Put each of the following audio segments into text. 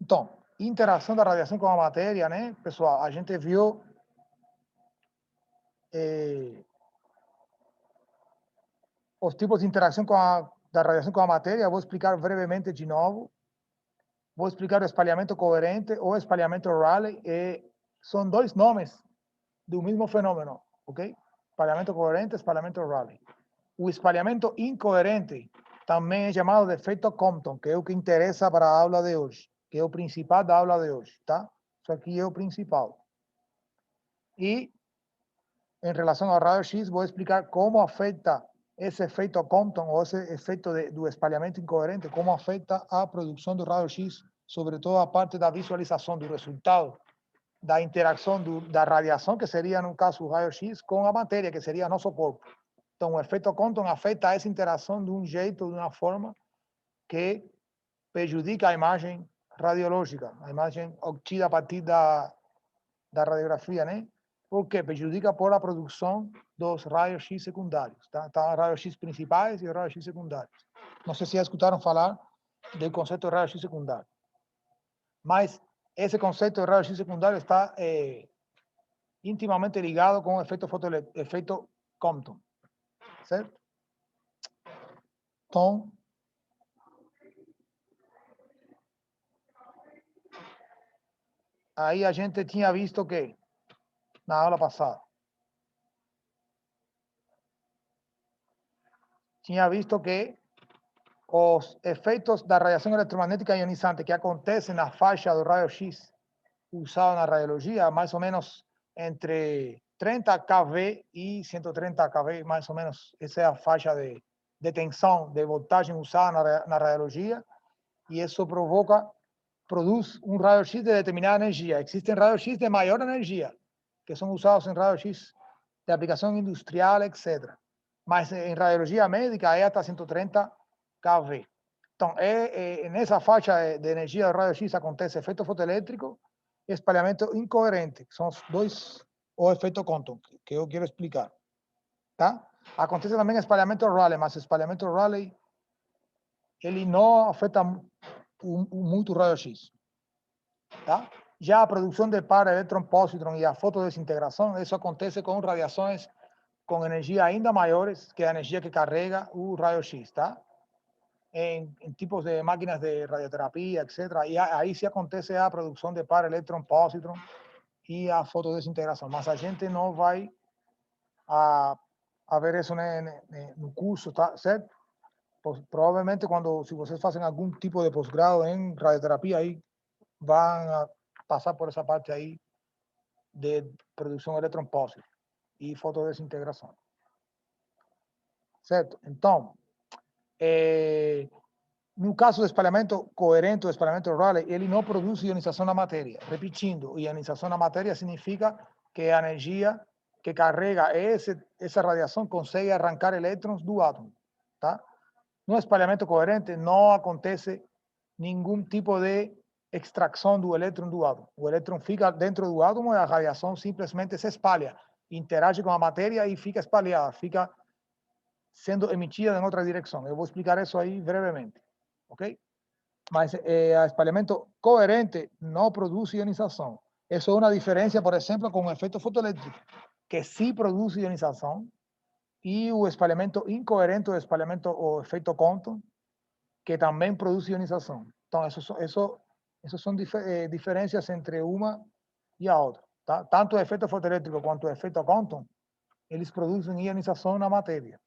Então, interação da radiação com a matéria, né, pessoal? A gente viu os tipos de interação da radiação com a matéria. Vou explicar brevemente de novo. Vou explicar o espalhamento coerente ou espalhamento Rayleigh. São dois nomes do mesmo fenômeno, ok? Espalhamento coerente, espalhamento Rayleigh. O espalhamento incoerente também é chamado de efeito Compton, que é o que interessa para a aula de hoje, que é o principal da aula de hoje, tá? Isso aqui é o principal. E, em relação ao raio-x, vou explicar como afeta esse efeito Compton, ou esse efeito do espalhamento incoerente, como afeta a produção do raio-x, sobretudo a parte da visualização do resultado da interação da radiação, que seria, no caso, o raio-x, com a matéria, que seria nosso corpo. Então, o efeito Compton afeta essa interação de um jeito, de uma forma que prejudica a imagem radiológica, a imagem obtida a partir da radiografia, né? Porque prejudica por a produção dos raios-x secundários, tá? Então, raios-x principais e raios-x secundários. Não sei se já escutaram falar do conceito de raio-x secundário. Mas esse conceito de raio-x secundário está intimamente ligado com o efeito Compton, certo? Então, aí a gente tinha visto que, na aula passada, tinha visto que os efeitos da radiação eletromagnética ionizante que acontecem na faixa do raio-x usado na radiologia, mais ou menos entre 30 kV e 130 kV, mais ou menos, essa é a faixa de tensão, de voltagem usada na radiologia, e isso produz um raio-x de determinada energia. Existem raios-x de maior energia, que são usados em raio-x de aplicação industrial, etc. Mas em radiologia médica é até 130 kV. Então, nessa faixa de energia do raio-x acontece efeito fotoelétrico e espalhamento incoerente, que são os dois, o efeito Compton, que eu quero explicar. Tá? Acontece também espalhamento Rayleigh, mas o espalhamento Rayleigh ele não afeta muito o raio-x. Tá? Já a produção de par elétron-pósitron e a fotodesintegração, isso acontece com radiações com energia ainda maiores que a energia que carrega o raio-x, tá? Em tipos de máquinas de radioterapia, etc. E aí se acontece a produção de par elétron-pósitron e a fotodesintegração. Mas a gente não vai a ver isso no curso, tá? Certo? Provavelmente se vocês fazem algum tipo de posgrado em radioterapia, aí vão a passar por essa parte aí de produção eletron-pósitron e fotodesintegração. Certo? Então, no caso do espalhamento coerente, o espalhamento Rayleigh, ele não produz ionização na matéria. Repetindo, ionização na matéria significa que a energia que carrega essa radiação consegue arrancar elétrons do átomo. Tá? No espalhamento coerente não acontece nenhum tipo de extração do elétron do átomo. O elétron fica dentro do átomo e a radiação simplesmente se espalha, interage com a matéria e fica espalhada, fica sendo emitida em outra direção. Eu vou explicar isso aí brevemente, ok? Mas o espalhamento coerente não produz ionização. Isso é uma diferença, por exemplo, com o efeito fotoelétrico, que sim produz ionização, e o espalhamento incoerente, o efeito Compton, que também produz ionização. Então, essas são diferenças entre uma e a outra. Tá? Tanto o efeito fotoelétrico quanto o efeito Compton, eles produzem ionização na matéria.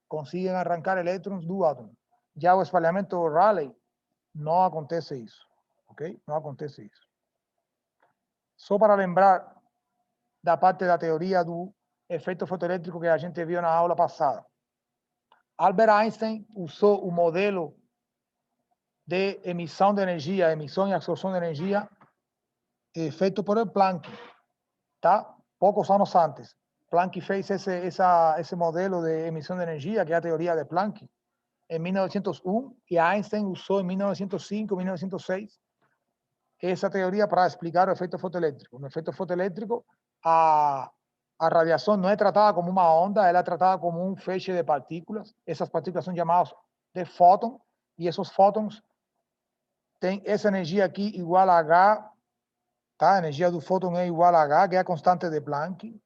Conseguem arrancar elétrons do átomo. Já o espalhamento Rayleigh, não acontece isso. Ok? Não acontece isso. Só para lembrar da parte da teoria do efeito fotoelétrico que a gente viu na aula passada. Albert Einstein usou o modelo de emissão de energia, emissão e absorção de energia, feito por Planck, tá? Poucos anos antes. Planck fez esse modelo de emissão de energia, que é a teoria de Planck, em 1901, e Einstein usou em 1905, 1906, essa teoria para explicar o efeito fotoelétrico. No efeito fotoelétrico, a radiação não é tratada como uma onda, ela é tratada como um feixe de partículas. Essas partículas são chamadas de fótons, e esses fótons tem essa energia aqui igual a H, tá? A energia do fóton é igual a H, que é a constante de Planck,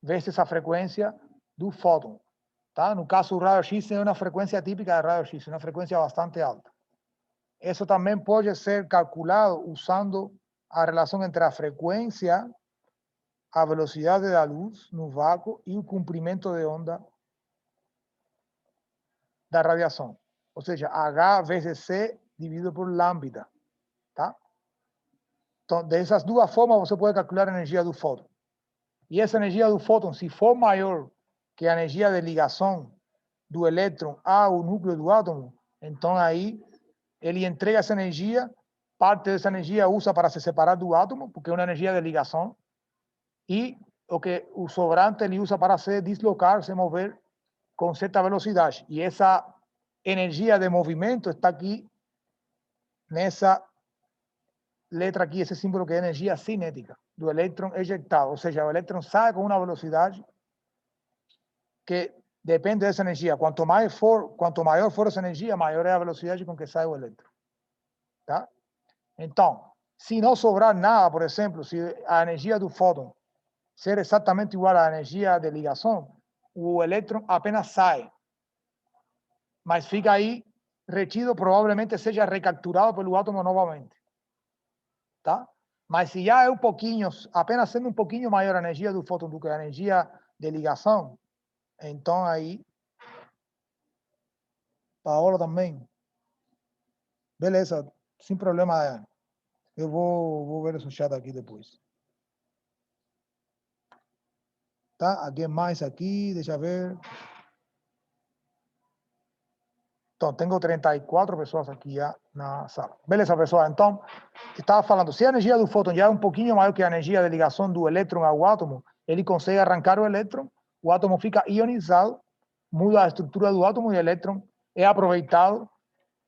vezes essa frequência do fóton. Tá? No caso, o raio-x é uma frequência típica de raio-x, uma frequência bastante alta. Isso também pode ser calculado usando a relação entre a frequência, a velocidade da luz no vácuo e o comprimento de onda da radiação. Ou seja, H vezes C dividido por lambda. Tá? Então, dessas duas formas, você pode calcular a energia do fóton. E essa energia do fóton, se for maior que a energia de ligação do elétron ao núcleo do átomo, então aí ele entrega essa energia, parte dessa energia usa para se separar do átomo, porque é uma energia de ligação, e o sobrante ele usa para se deslocar, se mover com certa velocidade. E essa energia de movimento está aqui nessa letra aqui, esse símbolo que é energia cinética do elétron ejetado, ou seja, o elétron sai com uma velocidade que depende dessa energia. Quanto maior for essa energia, maior é a velocidade com que sai o elétron. Tá? Então, se não sobrar nada, por exemplo, se a energia do fóton ser exatamente igual à energia de ligação, o elétron apenas sai, mas fica aí retido, provavelmente seja recapturado pelo átomo novamente. Tá? Mas se já é um pouquinho, apenas sendo um pouquinho maior a energia do fóton do que a energia de ligação, então aí, Paola também, beleza, sem problema, eu vou ver esse chat aqui depois. Tá? Alguém mais aqui, deixa eu ver. Então, tenho 34 pessoas aqui já na sala. Beleza, pessoal? Então, estava falando, se a energia do fóton já é um pouquinho maior que a energia de ligação do elétron ao átomo, ele consegue arrancar o elétron, o átomo fica ionizado, muda a estrutura do átomo e o elétron é aproveitado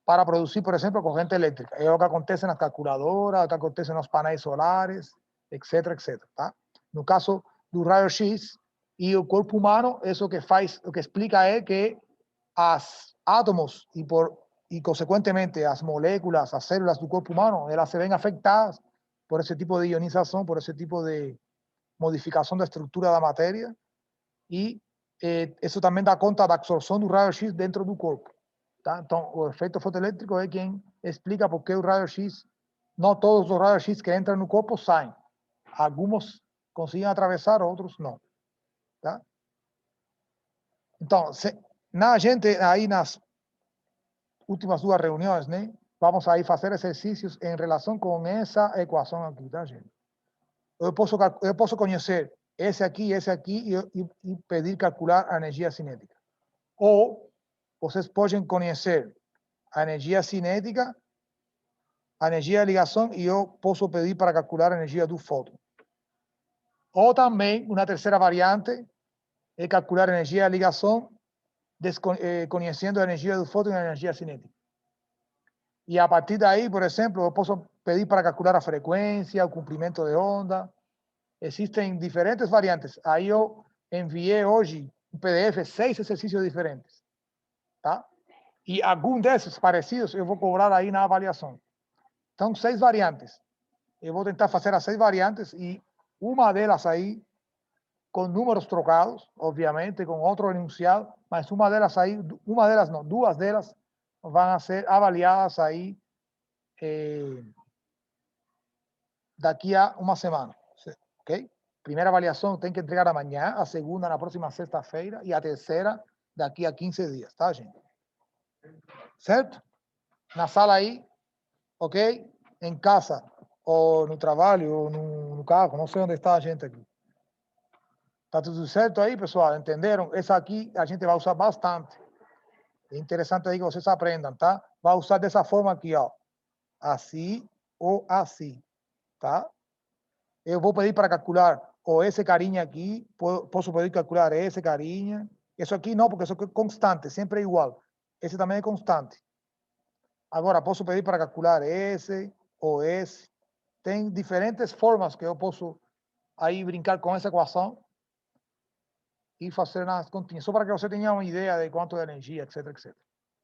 para produzir, por exemplo, corrente elétrica. É o que acontece nas calculadoras, o que acontece nos painéis solares, etc, etc. Tá? No caso do raio-x e o corpo humano, isso que faz, o que explica é que as átomos e consequentemente as moléculas, as células do corpo humano, elas se ven afectadas por esse tipo de ionização, por esse tipo de modificação da estrutura da matéria e isso também dá conta da absorção do raio-x dentro do corpo. Tá? Então, o efeito fotoelétrico é quem explica por que o raio-x, não todos os raios-x que entram no corpo saem. Alguns conseguem atravessar, outros não. Tá? Então, na gente aí nas últimas duas reuniões, né? Vamos aí fazer exercícios em relação com essa equação aqui, tá, gente? Eu posso conhecer esse aqui e pedir calcular a energia cinética. Ou vocês podem conhecer a energia cinética, a energia de ligação e eu posso pedir para calcular a energia do fóton. Ou também, uma terceira variante é calcular a energia de ligação conhecendo a energia do fóton e a energia cinética. E a partir daí, por exemplo, eu posso pedir para calcular a frequência, o comprimento de onda. Existem diferentes variantes. Aí eu enviei hoje um PDF, 6 exercícios diferentes. Tá? E algum desses parecidos eu vou cobrar aí na avaliação. Então, 6 variantes. Eu vou tentar fazer as 6 variantes e uma delas aí com números trocados, obviamente, com outro enunciado, mas uma delas aí, uma delas não, duas delas vão ser avaliadas aí daqui a uma semana, ok? Primeira avaliação tem que entregar amanhã, a segunda na próxima sexta-feira e a terceira daqui a 15 dias, tá, gente? Certo? Na sala aí, ok? Em casa, ou no trabalho, ou no carro, não sei onde está a gente aqui. Tá tudo certo aí, pessoal? Entenderam? Essa aqui a gente vai usar bastante. É interessante aí que vocês aprendam, tá? Vai usar dessa forma aqui, ó. Assim ou assim, tá? Eu vou pedir para calcular ou esse carinha aqui, posso pedir calcular esse carinha. Isso aqui não, porque isso aqui é constante, sempre é igual. Esse também é constante. Agora, posso pedir para calcular esse ou esse. Tem diferentes formas que eu posso aí brincar com essa equação e fazer nas continhas, só para que você tenha uma ideia de quanto é energia, etc, etc.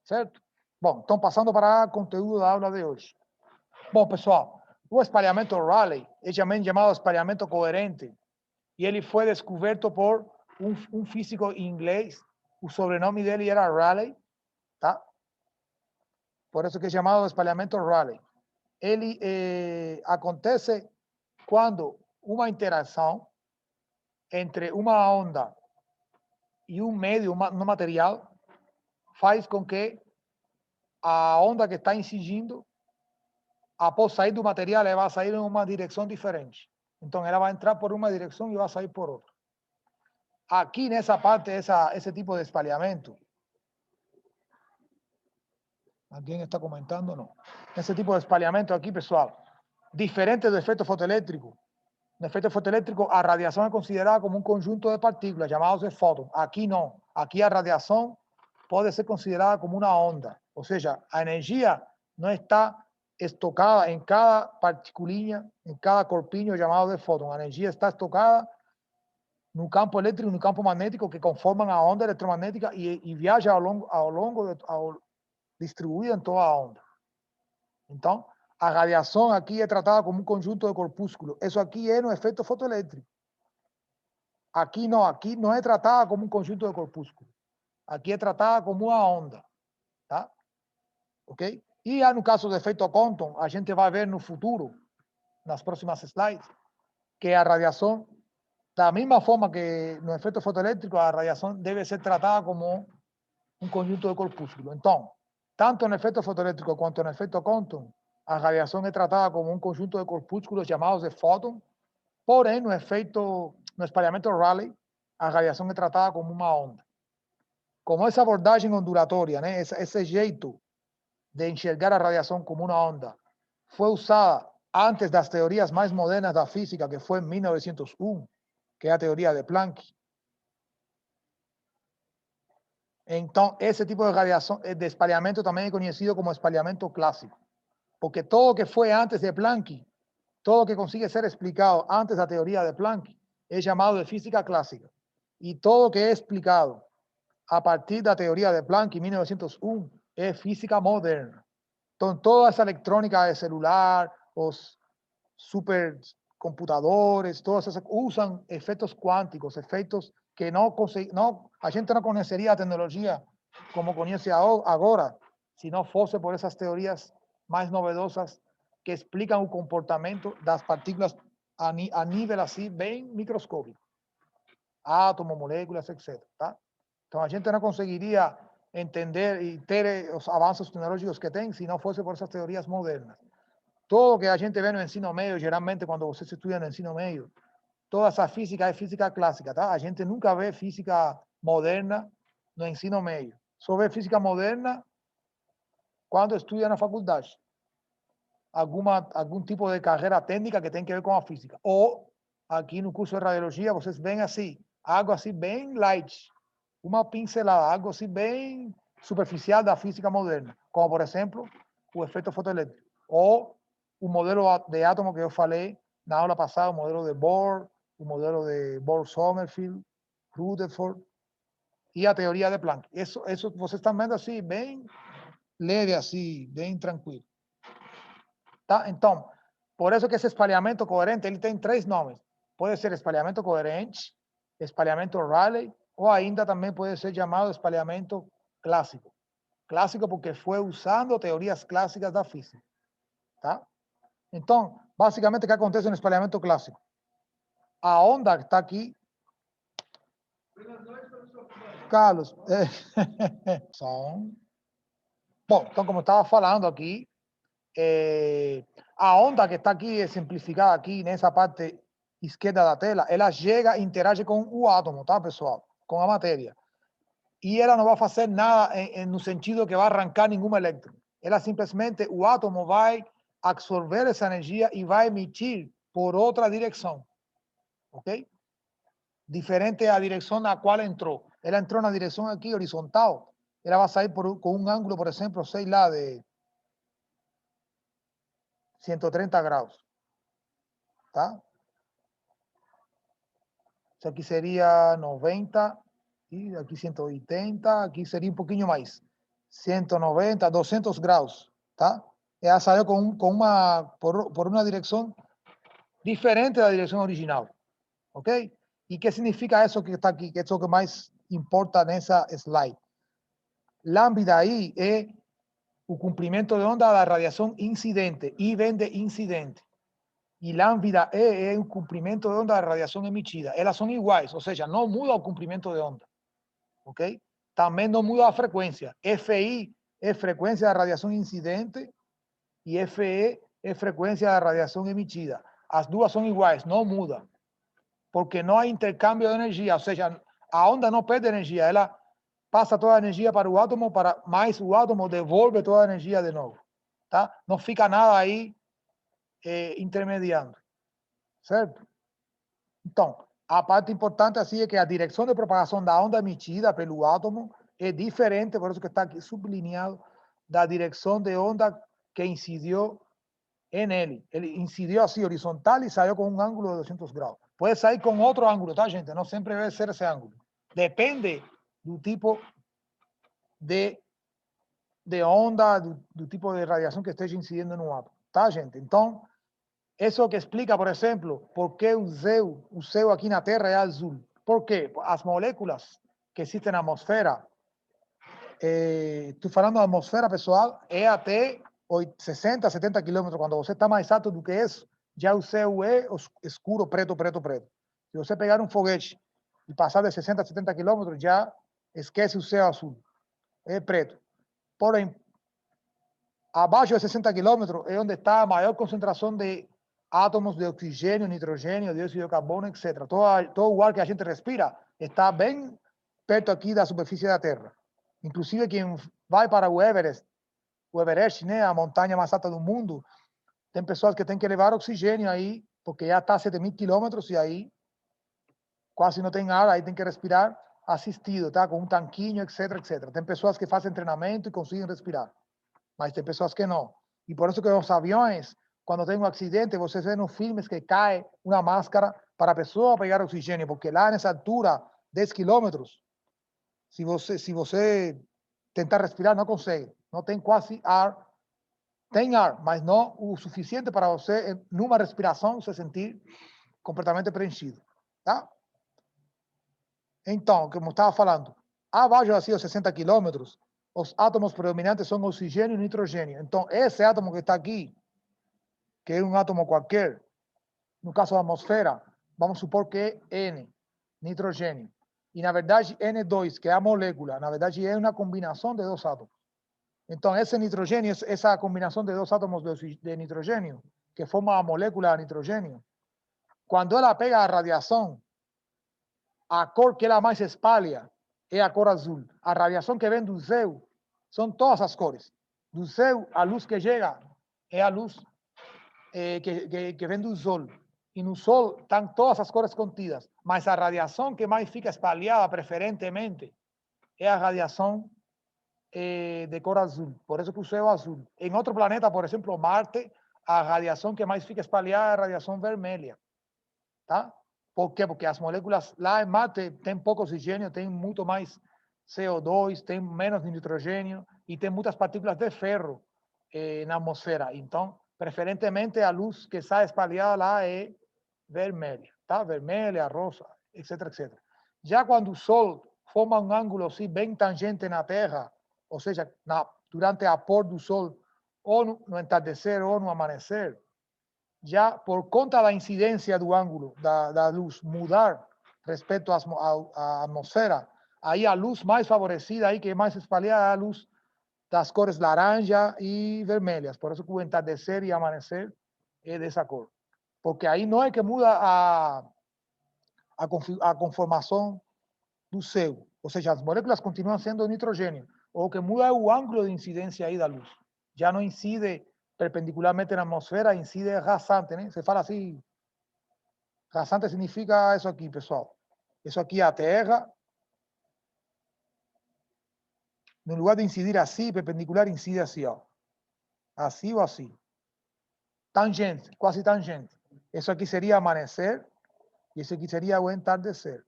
Certo? Bom, então passando para o conteúdo da aula de hoje. Bom, pessoal, o espalhamento Rayleigh é também chamado espalhamento coerente e ele foi descoberto por um físico inglês. O sobrenome dele era Rayleigh, tá? Por isso que é chamado espalhamento Rayleigh. Ele acontece quando uma interação entre uma onda e um meio, um material, faz com que a onda que está incidindo, após sair do material, ela vai sair em uma direção diferente. Então, ela vai entrar por uma direção e vai sair por outra. Aqui, nessa parte, esse tipo de espalhamento, alguém está comentando? Não. Esse tipo de espalhamento aqui, pessoal, diferente do efeito fotoelétrico. No efeito fotoelétrico, a radiação é considerada como um conjunto de partículas, chamados de fótons. Aqui não. Aqui a radiação pode ser considerada como uma onda. Ou seja, a energia não está estocada em cada particulinha, em cada corpinho chamado de fóton. A energia está estocada no campo elétrico e no campo magnético que conformam a onda eletromagnética e viaja distribuída em toda a onda. Então, a radiação aqui é tratada como um conjunto de corpúsculos. Isso aqui é no efeito fotoelétrico. Aqui não é tratada como um conjunto de corpúsculos. Aqui é tratada como uma onda. Tá? Ok? E no caso do efeito Compton, a gente vai ver no futuro, nas próximas slides, que a radiação, da mesma forma que no efeito fotoelétrico, a radiação deve ser tratada como um conjunto de corpúsculos. Então, tanto no efeito fotoelétrico quanto no efeito Compton, a radiação é tratada como um conjunto de corpúsculos chamados de fótons, porém, no espalhamento Rayleigh, a radiação é tratada como uma onda. Como essa abordagem ondulatória, né, esse jeito de enxergar a radiação como uma onda foi usada antes das teorias mais modernas da física, que foi em 1901, que é a teoria de Planck. Então, esse tipo de radiação, de espalhamento também é conhecido como espalhamento clássico, porque todo que foi antes de Planck, todo que consigue ser explicado antes da teoria de Planck, é chamado de física clássica. E todo que é explicado a partir da teoria de Planck, em 1901, é física moderna. Então, toda essa eletrônica de celular, os supercomputadores, todas essas usam efeitos quânticos, efeitos que a gente não conheceria a tecnologia como conhece agora, se não fosse por essas teorias mais novedosas que explicam o comportamento das partículas a nível assim bem microscópico, átomos, moléculas, etc. Tá? Então, a gente não conseguiria entender e ter os avanços tecnológicos que tem se não fosse por essas teorias modernas. Todo que a gente vê no ensino médio, geralmente quando você estuda no ensino médio, toda essa física é física clássica, tá? A gente nunca vê física moderna no ensino médio. Só vê física moderna quando estuda na faculdade. Algum tipo de carreira técnica que tem que ver com a física. Ou, aqui no curso de radiologia, vocês veem assim, algo assim bem light, uma pincelada, algo assim bem superficial da física moderna, como, por exemplo, o efeito fotoelétrico. Ou o modelo de átomo que eu falei na aula passada, o modelo de Bohr, o modelo de Bohr-Sommerfeld, Rutherford e a teoria de Planck. Isso vocês estão vendo assim, bem leve, assim, bem tranquilo. Tá? Então, por isso que esse espalhamento coerente ele tem 3 nomes. Pode ser espalhamento coerente, espalhamento Rayleigh, ou ainda também pode ser chamado espalhamento clássico. Clássico porque foi usando teorias clássicas da física. Tá? Então, basicamente, o que acontece no espalhamento clássico? A onda que está aqui... Carlos, bom, então, como estava falando aqui, a onda que está aqui exemplificada aqui nessa parte esquerda da tela, ela chega e interage com o átomo, tá, pessoal? Com a matéria. E ela não vai fazer nada no sentido que vai arrancar nenhum elétron. Ela simplesmente, o átomo vai absorver essa energia e vai emitir por outra direção. Ok? Diferente da direção na qual entrou. Ela entrou na direção aqui horizontal. Ela vai sair com um ângulo, por exemplo, sei lá, de 130 graus. Tá? Isso aqui seria 90, e aqui 180, aqui seria um pouquinho mais. 190, 200 graus, tá? ela saiu por uma direção diferente da direção original, ok? E que significa isso que está aqui, que é o que mais importa nessa slide. Lambda aí é o comprimento de onda da radiação incidente, I vem de incidente. E lambda E é o comprimento de onda da radiação emitida. Elas são iguais, ou seja, não muda o comprimento de onda, ok? Também não muda a frequência. FI é frequência da radiação incidente e FE é frequência da radiação emitida. As duas são iguais, não muda, porque não há intercâmbio de energia, ou seja, a onda não perde energia, ela passa toda a energia para o átomo, mais o átomo devolve toda a energia de novo, tá? Não fica nada aí intermediando, certo? Então, a parte importante assim é que a direção de propagação da onda emitida pelo átomo é diferente, por isso que está aqui sublinhado, da direção de onda que incidiu nele. Ele incidiu assim horizontal e saiu com um ângulo de 200 graus. Pode sair com outro ângulo, tá, gente? Não sempre vai ser esse ângulo. Depende do tipo de onda, do tipo de radiação que esteja incidindo no átomo, tá, gente? Então, isso que explica, por exemplo, por que o céu aqui na Terra é azul. Por quê? As moléculas que existem na atmosfera, estou falando da atmosfera, pessoal, é até 60, 70 quilômetros. Quando você está mais alto do que isso, já o céu é escuro, preto, preto, preto. Se você pegar um foguete e passar de 60, 70 quilômetros, já esquece o céu azul. É preto. Porém, abaixo de 60 quilômetros é onde está a maior concentração de átomos de oxigênio, nitrogênio, dióxido de carbono, etc. Todo o ar que a gente respira está bem perto aqui da superfície da Terra. Inclusive, quem vai para o Everest, né, a montanha mais alta do mundo, tem pessoas que têm que levar oxigênio aí, porque já está a 7.000 quilômetros e aí quase não tem ar, aí tem que respirar assistido, tá? Com um tanquinho, etc, etc. Tem pessoas que fazem treinamento e conseguem respirar, mas tem pessoas que não. E por isso que os aviões, quando tem um acidente, vocês vêem nos filmes que cai uma máscara para a pessoa pegar oxigênio, porque lá nessa altura, 10 quilômetros, se você tentar respirar, não consegue. Não tem quase ar. Tem ar, mas não o suficiente para você, numa respiração, se sentir completamente preenchido. Tá? Então, como estava falando, abaixo assim, os 60 quilômetros, os átomos predominantes são oxigênio e nitrogênio. Então, esse átomo que está aqui, que é um átomo qualquer, no caso da atmosfera, vamos supor que é N, nitrogênio. E, na verdade, N2, que é a molécula, na verdade, é uma combinação de dois átomos. Então, esse nitrogênio, essa combinação de dois átomos de nitrogênio, que forma a molécula de nitrogênio, quando ela pega a radiação, a cor que ela mais espalha é a cor azul. A radiação que vem do céu são todas as cores. Do céu, a luz que chega é a luz que vem do sol. E no sol estão todas as cores contidas. Mas a radiação que mais fica espalhada, preferentemente, é a radiação de cor azul. Por isso que o céu é azul. Em outro planeta, por exemplo, Marte, a radiação que mais fica espalhada é a radiação vermelha. Tá? Por quê? Porque as moléculas lá em Marte tem pouco oxigênio, tem muito mais CO2, tem menos nitrogênio e tem muitas partículas de ferro na atmosfera. Então, preferentemente, a luz que sai espalhada lá é vermelha, tá? Vermelha, rosa, etc, etc. Já quando o Sol forma um ângulo assim bem tangente na Terra, ou seja, durante a pôr do Sol, ou no entardecer ou no amanhecer, já por conta da incidência do ângulo da luz mudar respeito à atmosfera, aí a luz mais favorecida, aí que é mais espalhada, é a luz das cores laranja e vermelhas. Por isso que o entardecer e amanhecer é dessa cor. Porque aí não é que muda a conformação do céu, ou seja, as moléculas continuam sendo nitrogênio. O que muda é o ângulo de incidência aí da luz. Já não incide perpendicularmente na atmosfera, incide rasante, né? Se fala assim, rasante significa isso aqui, pessoal. Isso aqui é a Terra. No lugar de incidir assim, perpendicular, incide assim, ó. Assim ou assim. Tangente, quase tangente. Isso aqui seria amanhecer e isso aqui seria o entardecer.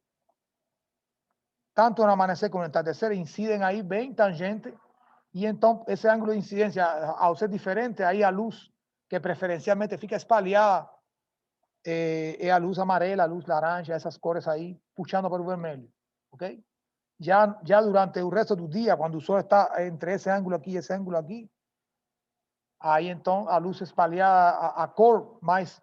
Tanto no amanhecer como no entardecer incidem aí bem tangente E então, esse ângulo de incidência, ao ser diferente, aí a luz que preferencialmente fica espalhada é a luz amarela, a luz laranja, essas cores aí, puxando para o vermelho, ok? Já durante o resto do dia, quando o sol está entre esse ângulo aqui e esse ângulo aqui, aí então a luz espalhada, a cor mais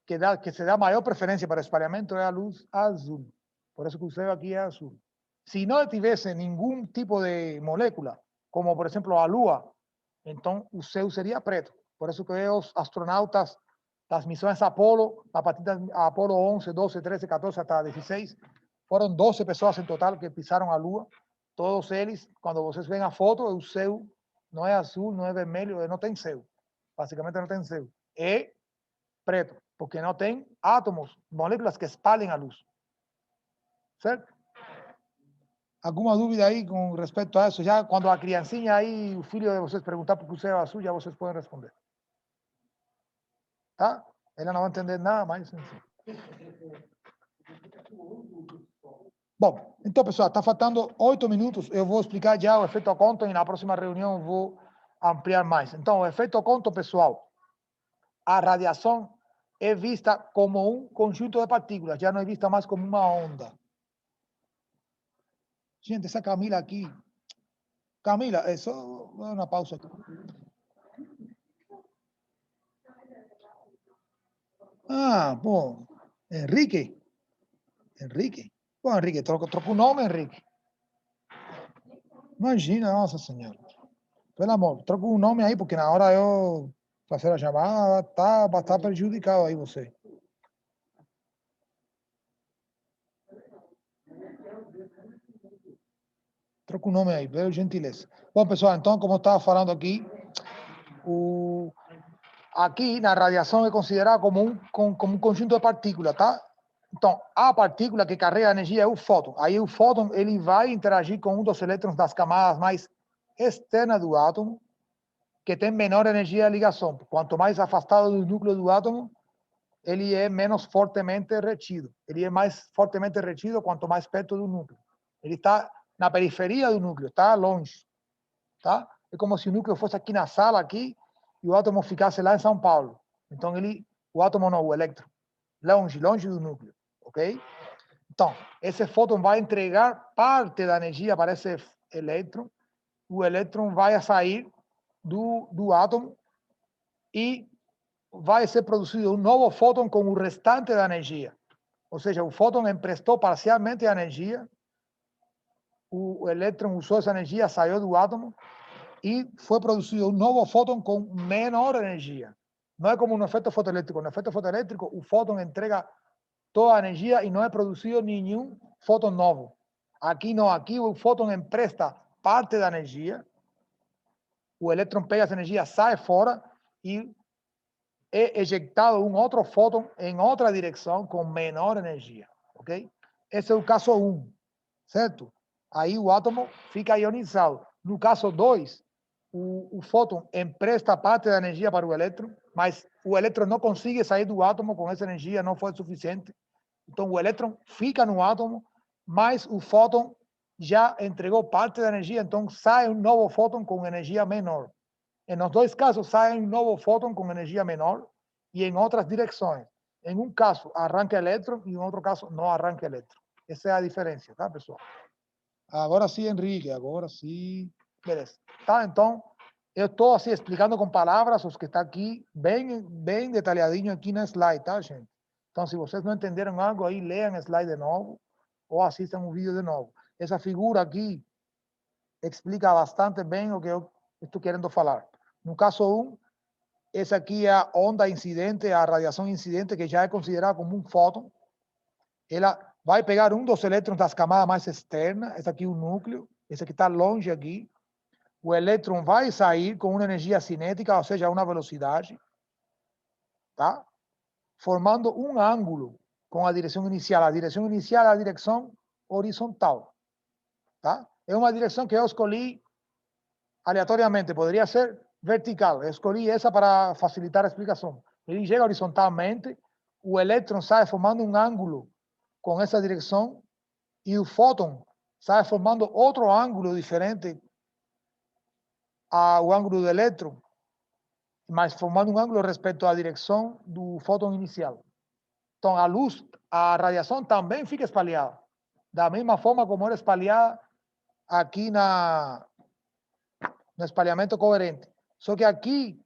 que se dá maior preferência para o espalhamento é a luz azul. Por isso que o céu aqui é azul. Se não tivesse nenhum tipo de molécula, como por exemplo a Lua, então o céu seria preto. Por isso que os astronautas das missões Apolo, a partir da Apolo 11, 12, 13, 14 até 16, foram 12 pessoas em total que pisaram a Lua. Todos eles, quando vocês veem a foto, o céu não é azul, não é vermelho, não tem céu. Basicamente não tem céu. É preto, porque não tem átomos, moléculas que espalhem a luz. Certo? Alguma dúvida aí com respeito a isso? Já quando a criancinha aí, o filho de vocês perguntar por que o céu é azul, já vocês podem responder. Tá? Ela não vai entender nada mais. Bom, então, pessoal, está faltando 8 minutos. Eu vou explicar já o efeito Compton e na próxima reunião eu vou ampliar mais. Então, o efeito Compton, pessoal, a radiação é vista como um conjunto de partículas, já não é vista mais como uma onda. Gente, essa Camila aqui. Camila, é só uma pausa aqui. Ah, bom. Henrique. Henrique. Bom, Henrique, troca o nome, Henrique. Imagina, nossa senhora. Pelo amor, troca um nome aí, porque na hora eu fazer a chamada, vai estar prejudicado aí você. Troca um nome aí, pelo gentileza. Bom, pessoal, então, como eu estava falando aqui, aqui na radiação é considerada como um conjunto de partículas, tá? Então, a partícula que carrega energia é o fóton. Aí o fóton ele vai interagir com um dos elétrons das camadas mais externas do átomo, que tem menor energia de ligação. Quanto mais afastado do núcleo do átomo, ele é menos fortemente retido. Ele é mais fortemente retido quanto mais perto do núcleo. Ele está na periferia do núcleo, está longe. Tá? É como se o núcleo fosse aqui na sala, aqui, e o átomo ficasse lá em São Paulo. Então, o átomo não, o elétron, longe do núcleo. Ok? Então, esse fóton vai entregar parte da energia para esse elétron. O elétron vai sair do átomo e vai ser produzido um novo fóton com o restante da energia. Ou seja, o fóton emprestou parcialmente a energia, o elétron usou essa energia, saiu do átomo e foi produzido um novo fóton com menor energia. Não é como no efeito fotoelétrico. No efeito fotoelétrico, o fóton entrega toda a energia e não é produzido nenhum fóton novo. Aqui não, aqui o fóton empresta parte da energia, o elétron pega essa energia, sai fora e é ejetado um outro fóton em outra direção com menor energia, ok? Esse é o caso 1, certo? Aí o átomo fica ionizado. No caso 2, o fóton empresta parte da energia para o elétron, mas o elétron não consegue sair do átomo com essa energia, não foi suficiente. Então o elétron fica no átomo, mas o fóton já entregou parte da energia, então sai um novo fóton com energia menor. Nos dois casos sai um novo fóton com energia menor e em outras direções. Em um caso arranca elétron e em outro caso não arranca elétron. Essa é a diferença, tá, pessoal? Agora sim, Henrique, agora sim. Beleza. Tá, então, eu estou assim explicando com palavras os que está aqui bem detalhadinho aqui na slide, tá, gente? Então, se vocês não entenderam algo aí, leiam a slide de novo ou assistam o vídeo de novo. Essa figura aqui explica bastante bem o que eu estou querendo falar. No caso 1, essa aqui é a onda incidente, a radiação incidente, que já é considerada como um fóton. Ela vai pegar um dos elétrons das camadas mais externas, esse aqui é o núcleo, esse aqui está longe aqui. O elétron vai sair com uma energia cinética, ou seja, uma velocidade, tá? Formando um ângulo com a direção inicial. A direção inicial é a direção horizontal, tá? É uma direção que eu escolhi aleatoriamente, poderia ser vertical. Eu escolhi essa para facilitar a explicação. Ele chega horizontalmente, o elétron sai formando um ângulo com essa direção e o fóton sai formando outro ângulo diferente ao ângulo do elétron, mas formando um ângulo respeito à direção do fóton inicial. Então, a luz, a radiação também fica espalhada, da mesma forma como era espalhada aqui no espalhamento coerente. Só que aqui,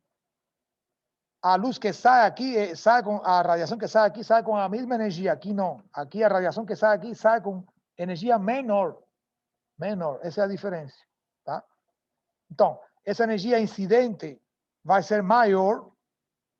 a luz que sai aqui, sai com a radiação que sai aqui, sai com a mesma energia. Aqui não. Aqui a radiação que sai aqui sai com energia menor. Menor. Essa é a diferença. Tá? Então, essa energia incidente vai ser maior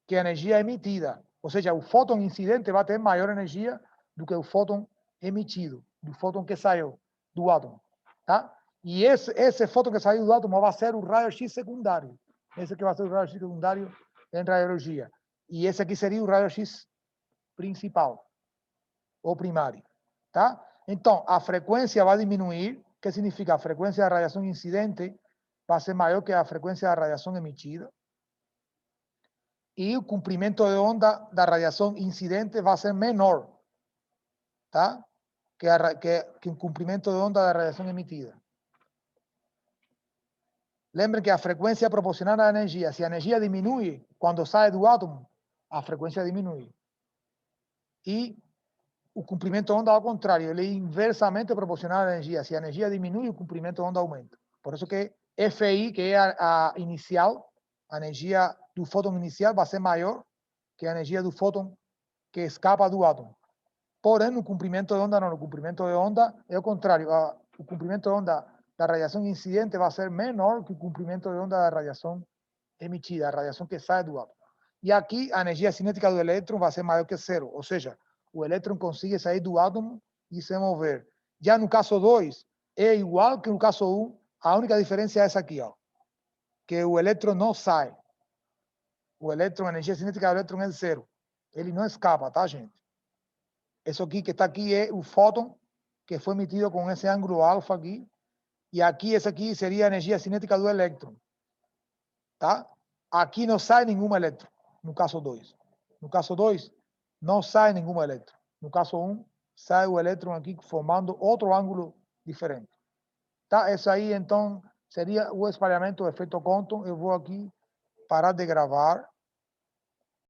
que a energia emitida. Ou seja, o fóton incidente vai ter maior energia do que o fóton emitido, do fóton que saiu do átomo. Tá? E esse fóton que saiu do átomo vai ser o raio-x secundário. Esse que vai ser o raio-x secundário em radiologia. E esse aqui seria o raio-x principal, ou primário. Tá? Então, a frequência vai diminuir. O que significa? A frequência da radiação incidente vai ser maior que a frequência da radiação emitida. E o comprimento de onda da radiação incidente vai ser menor, tá? que o comprimento de onda da radiação emitida. Lembrem que a frequência é proporcional à energia. Se a energia diminui quando sai do átomo, a frequência diminui. E o comprimento de onda, ao contrário, ele é inversamente proporcional à energia. Se a energia diminui, o comprimento de onda aumenta. Por isso que FI, que é a inicial, a energia do fóton inicial vai ser maior que a energia do fóton que escapa do átomo. Porém, no comprimento de onda, não. No comprimento de onda é o contrário. O comprimento de onda da radiação incidente vai ser menor que o comprimento de onda da radiação emitida, a radiação que sai do átomo. E aqui, a energia cinética do elétron vai ser maior que zero. Ou seja, o elétron consegue sair do átomo e se mover. Já no caso 2, é igual que no caso 1. A única diferença é essa aqui, ó, que o elétron não sai. O elétron, a energia cinética do elétron é zero. Ele não escapa, tá, gente? Isso aqui que está aqui é o fóton que foi emitido com esse ângulo alfa aqui. E aqui, esse aqui seria a energia cinética do elétron. Tá? Aqui não sai nenhum elétron, no caso 2. No caso 2, não sai nenhum elétron. No caso 1, sai o elétron aqui formando outro ângulo diferente. Tá? Isso aí, então, seria o espalhamento do efeito Compton. Eu vou aqui parar de gravar.